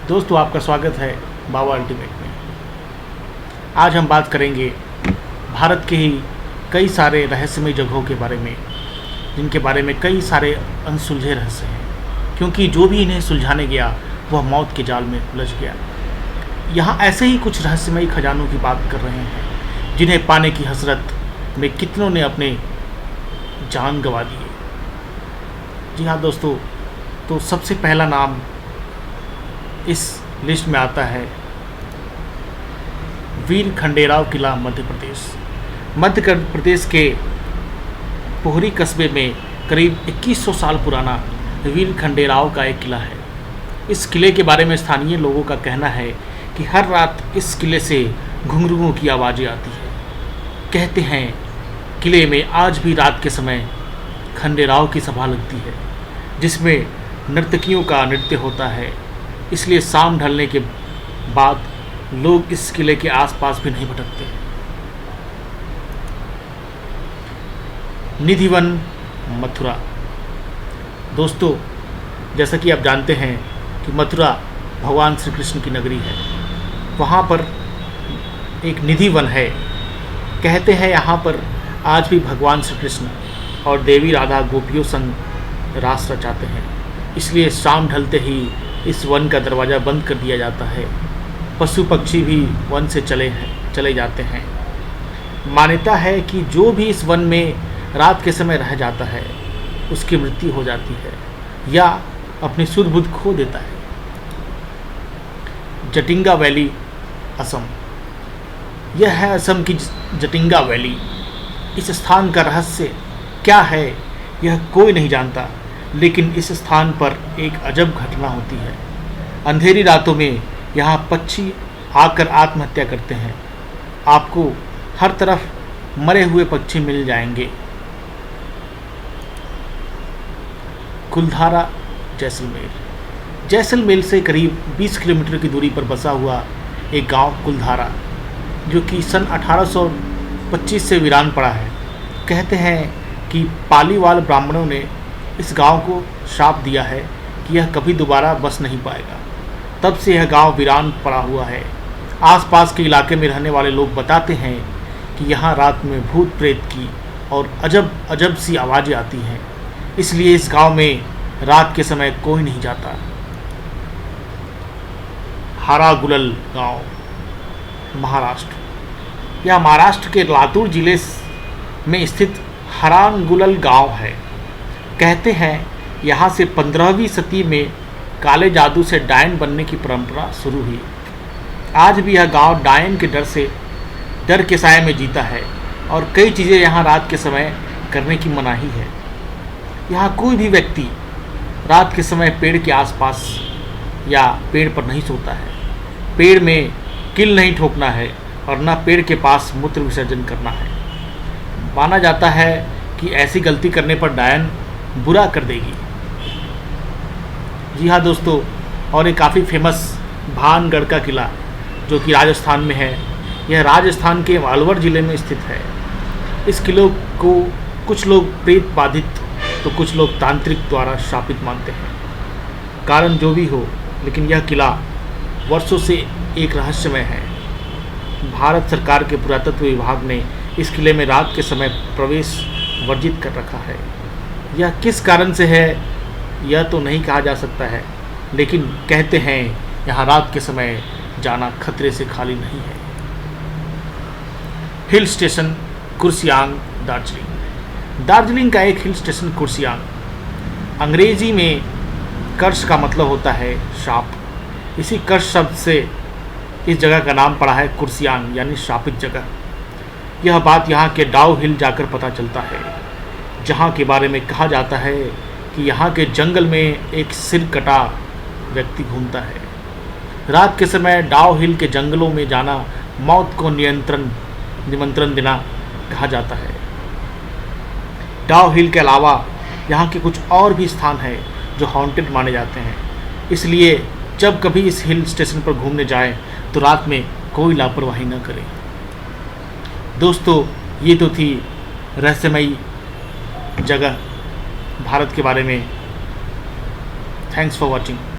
दोस्तों, आपका स्वागत है बाबा अल्टीमेट में। आज हम बात करेंगे भारत के ही कई सारे रहस्यमय जगहों के बारे में, जिनके बारे में कई सारे अनसुलझे रहस्य हैं, क्योंकि जो भी इन्हें सुलझाने गया वह मौत के जाल में उलझ गया। यहाँ ऐसे ही कुछ रहस्यमय खजानों की बात कर रहे हैं, जिन्हें पाने की हसरत में कितनों ने अपने जान गंवा दिए। जी हाँ दोस्तों, तो सबसे पहला नाम इस लिस्ट में आता है वीर खंडेराव किला, मध्य प्रदेश। मध्य प्रदेश के पोहरी कस्बे में करीब 2100 साल पुराना वीर खंडेराव का एक किला है। इस किले के बारे में स्थानीय लोगों का कहना है कि हर रात इस किले से घुंघरुओं की आवाज़ें आती है। कहते हैं किले में आज भी रात के समय खंडेराव की सभा लगती है, जिसमें नर्तकियों का नृत्य होता है। इसलिए शाम ढलने के बाद लोग इस किले के आसपास भी नहीं भटकते। निधिवन, मथुरा। दोस्तों, जैसा कि आप जानते हैं कि मथुरा भगवान श्री कृष्ण की नगरी है। वहाँ पर एक निधिवन है। कहते हैं यहाँ पर आज भी भगवान श्री कृष्ण और देवी राधा गोपियों संग रास रचाते हैं। इसलिए शाम ढलते ही इस वन का दरवाज़ा बंद कर दिया जाता है। पशु पक्षी भी वन से चले जाते हैं। मान्यता है कि जो भी इस वन में रात के समय रह जाता है उसकी मृत्यु हो जाती है या अपनी सुध बुध खो देता है। जटिंगा वैली, असम। यह है असम की जटिंगा वैली। इस स्थान का रहस्य क्या है यह कोई नहीं जानता, लेकिन इस स्थान पर एक अजब घटना होती है। अंधेरी रातों में यहाँ पक्षी आकर आत्महत्या करते हैं। आपको हर तरफ मरे हुए पक्षी मिल जाएंगे। कुलधारा, जैसलमेर। जैसलमेर से करीब 20 किलोमीटर की दूरी पर बसा हुआ एक गांव कुलधारा, जो कि सन 1825 से वीरान पड़ा है। कहते हैं कि पालीवाल ब्राह्मणों ने इस गांव को श्राप दिया है कि यह कभी दोबारा बस नहीं पाएगा। तब से यह गांव वीरान पड़ा हुआ है। आसपास के इलाके में रहने वाले लोग बताते हैं कि यहाँ रात में भूत प्रेत की और अजब सी आवाज़ें आती हैं। इसलिए इस गांव में रात के समय कोई नहीं जाता। हारागुलल गांव, महाराष्ट्र। यह महाराष्ट्र के लातूर जिले में स्थित हरांगुलल गांव है। कहते हैं यहाँ से 15वीं सदी में काले जादू से डायन बनने की परंपरा शुरू हुई। आज भी यह गांव डायन के डर के साए में जीता है और कई चीज़ें यहाँ रात के समय करने की मनाही है। यहाँ कोई भी व्यक्ति रात के समय पेड़ के आसपास या पेड़ पर नहीं सोता है। पेड़ में किल नहीं ठोकना है और न पेड़ के पास मूत्र विसर्जन करना है। माना जाता है कि ऐसी गलती करने पर डायन बुरा कर देगी। जी हाँ दोस्तों, और एक काफ़ी फेमस भानगढ़ का किला, जो कि राजस्थान में है। यह राजस्थान के अलवर ज़िले में स्थित है। इस किले को कुछ लोग प्रेत बाधित तो कुछ लोग तांत्रिक द्वारा शापित मानते हैं। कारण जो भी हो, लेकिन यह किला वर्षों से एक रहस्यमय है। भारत सरकार के पुरातत्व विभाग ने इस किले में रात के समय प्रवेश वर्जित कर रखा है। यह किस कारण से है यह तो नहीं कहा जा सकता है, लेकिन कहते हैं यहाँ रात के समय जाना खतरे से खाली नहीं है। Hill station, Kurseong, Darjeeling. दार्जिलिंग का एक हिल स्टेशन कुर्सियांग। अंग्रेजी में कर्श का मतलब होता है शाप। इसी कर्श शब्द से इस जगह का नाम पड़ा है कुर्सियांग, यानी शापित जगह। यह बात यहाँ के डाउ हिल जाकर पता चलता है, जहाँ के बारे में कहा जाता है कि यहाँ के जंगल में एक सिर कटा व्यक्ति घूमता है। रात के समय डाउ हिल के जंगलों में जाना मौत को निमंत्रण देना कहा जाता है। डाउ हिल के अलावा यहाँ के कुछ और भी स्थान हैं जो हॉन्टेड माने जाते हैं। इसलिए जब कभी इस हिल स्टेशन पर घूमने जाएं तो रात में कोई लापरवाही न करें। दोस्तों, ये तो थी रहस्यमयी जगह भारत के बारे में। Thanks for watching.